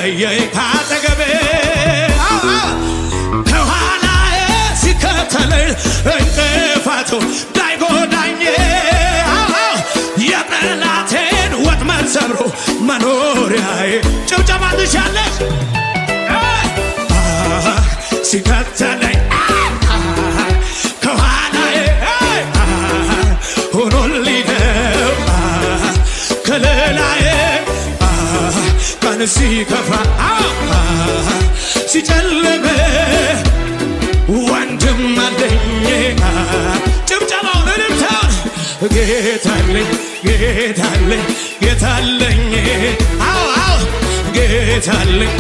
ለየኝ ካጠገቤ ከኋላዬ ሲከተለኝ እንቅፋቱ እንዳይጎዳኝ የጠላቴን ወጥመድ ሰብሮ መኖሪያዬ ጭብጨባ ትሻለሽ ሲከተለኝ ከኋላዬ ሆኖልኝ ነው ከለላዬ ቀን ሲከፋ ሲጨልም ወንድም አለኝ ጭብጨባውን እልልታውን ጌታለኝ ጌታለኝ ጌታለኝ ጌታለኝ